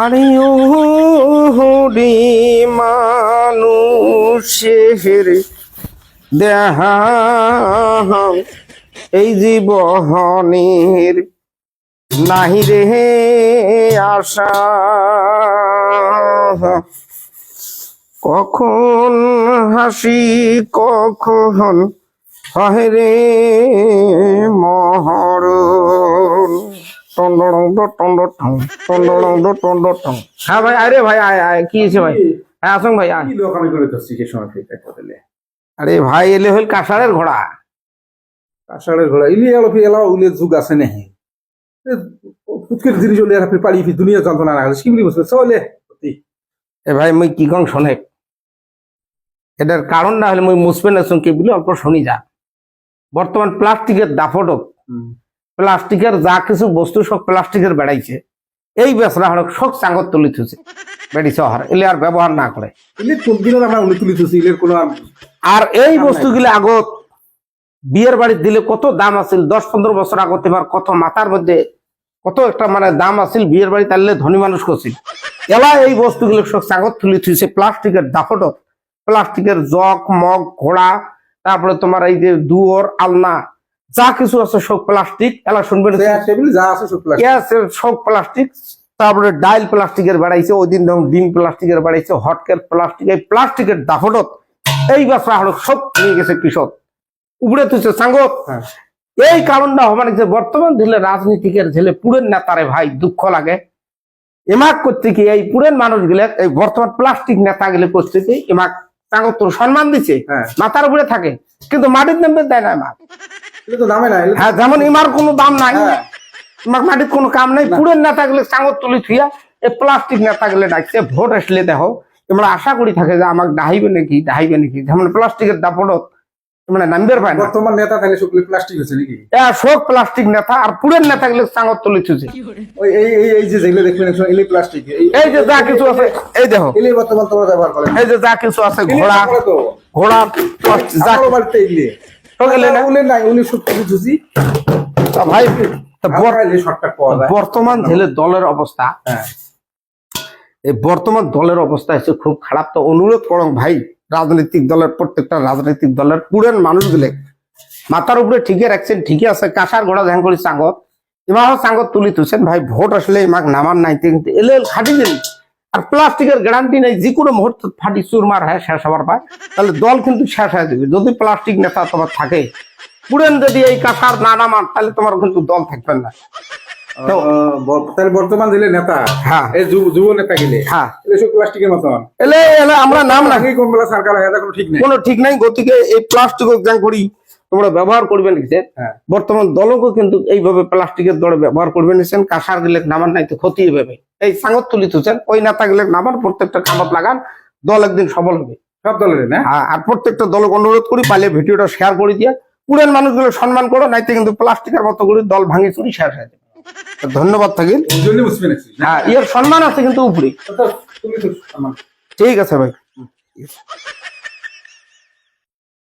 আরে ওরে মানুষের দেহা এই জীবনের নাহি রে আশা, কখন হাসি কখন হয় রে মহরণ। হ্যাঁ ভাই, আরে ভাই আয় কি হয়েছে ভাই? হ্যাঁ আসুন ভাই আয়। আরে ভাই এলে হইল কাঁসারের ঘোড়া। কাঁসারের ঘোড়া ইলি এলাও উলের যুগ আছে নাহি ফুটকের জিনিস হলে আপনি পারি দুনিয়া যন্ত্রণা না কি বলি বুঝবে চলে এ ভাই মুই কি কং শোনে, এটার কারণ না হলে মুই মুসপেন কি বলি অল্প শুনি যা। বর্তমান প্লাস্টিকের দাফটক, প্লাস্টিকের যা কিছু বস্তু সব প্লাস্টিকের বেড়াইছে, এই বেসরা হড়ক সব চাঙ্গত তুলি থুছে বেড়িছে হার এলে আর ব্যবহার না করে। আর এই বস্তুগুলি আগত বিয়ের বাড়ি দিলে কত দাম আছিল, 10-15 বছর আগত এবার কত মাথার মধ্যে কত একটা মানে দাম আছিল, বিয়ের বাড়ি তাহলে ধনী মানুষ করছিল। এলা এই বস্তুগুলো সব চাঙ্গত তুলি থুছে প্লাস্টিকের দাফটক, প্লাস্টিকের জগ মগ ঘোড়া, তারপরে তোমার এই যে দুয়ার আলনা যা কিছু আছে সব প্লাস্টিক। এলা শুনবেন সব প্লাস্টিক। তারপরে ডাইল প্লাস্টিকের বেড়াইছে, ওই দিন যখন ডিম প্লাস্টিকের বেড়াইছে, হটকের প্লাস্টিক, এই প্লাস্টিকের দাফটত এই ব্যবসা হলো সব নিয়ে গেছে কৃষক উপরে তুলছে সাঙ্গত। এই কারণটা মানে যে বর্তমান দিলে রাজনীতিকের ঝেলে পুরেন নেতারে ভাই দুঃখ লাগে। এমাক করতে কি এই পুরেন মানুষগুলো এই বর্তমান প্লাস্টিক নেতা গুলো করতে কি এমাক সাঙ্গত সম্মান দিচ্ছে, মাথার উপরে থাকে কিন্তু মাটির নামে দেয় না। এমাক হ্যাঁ যেমন ইমার কোনো দাম নাই, মাটির কোনো কাম নাই। পুরেন নেতা গুলো সাঙ্গত তুলি থুইয়া এই প্লাস্টিক নেতা গুলো ডাকছে। ভোট আসলে দেখো তোমরা আশা করি থাকে যে আমাকে ডাহাইবে নাকি। যেমন প্লাস্টিকের দাপটত মানে নাম্বার পায় না। বর্তমান নেতা তাহলে সকলে প্লাস্টিক হচ্ছে নাকি? সব প্লাস্টিক নেতা আর পুরেন নেতা গুলো সাঙ্গত তুলি থুছে। এই যে যেগুলো দেখবেন এই প্লাস্টিক, এই যে যা কিছু আছে এই দেখো এলে বর্তমান তোমরা ব্যবহার করেন। এই যে যা কিছু আছে ঘোড়া যা বাড়িতে এলে ভাই বর্তমান ছেলের দলের অবস্থা, এই বর্তমান দলের অবস্থা হচ্ছে খুব খারাপ। তো অনুরোধ করো ভাই রাজনৈতিক দলের প্রত্যেকটা রাজনৈতিক দলের পুরেন মানুষগুলো মাথার উপরে ঠিকই রাখছেন, ঠিকই আছে। কাঁসার ঘোড়া ধ্যান করি চাঙ্গত এমাও চাঙ্গত তুলি তুলছেন ভাই। ভোট আসলে এমাক নামান নাইতে কিন্তু এলে খাটি দিন। আর প্লাস্টিকের গ্যারান্টি নেই, যে কোনো মুহূর্তে ফাটি চুরমার হয় শেষ হবার পায়, তাহলে দল কিন্তু শেষ হয়ে যাবে। যদি প্লাস্টিক নেতা তোমার থাকে পুরেন যদি এই কাঁসার না নামান তাহলে তোমার কিন্তু দল থাকবেন না। বর্তমান দিলে নেতা হ্যাঁ যুব নেতা গেলে হ্যাঁ প্লাস্টিকের মতন এলে আমরা নাম না কোন বেলা সরকার কোনো ঠিক নাই। গতিকে এই প্লাস্টিক করি তোমরা ব্যবহার করবেন। বর্তমান দলকে কিন্তু এইভাবে প্লাস্টিকের দলে ব্যবহার করবেন। কাঁসার গেলে নামান নাই তো ক্ষতি হবে। এই সাঙ্গত তুলি তুলছেন ওই নেতা গেলে নামান, প্রত্যেকটা কামত লাগান, দল একদিন সফল হবে সব দলের না। আর প্রত্যেকটা দলকে অনুরোধ করি পারলে ভিডিওটা শেয়ার করে দিয়ে পুরেন মানুষগুলো সম্মান করো, নাইতে কিন্তু প্লাস্টিকের মতো করে দল ভাঙি চুরি শেষ হয়ে যাবে। ধন্যবাদ থাকি। হ্যাঁ এর সম্মান আছে কিন্তু উপরে। ঠিক আছে ভাই।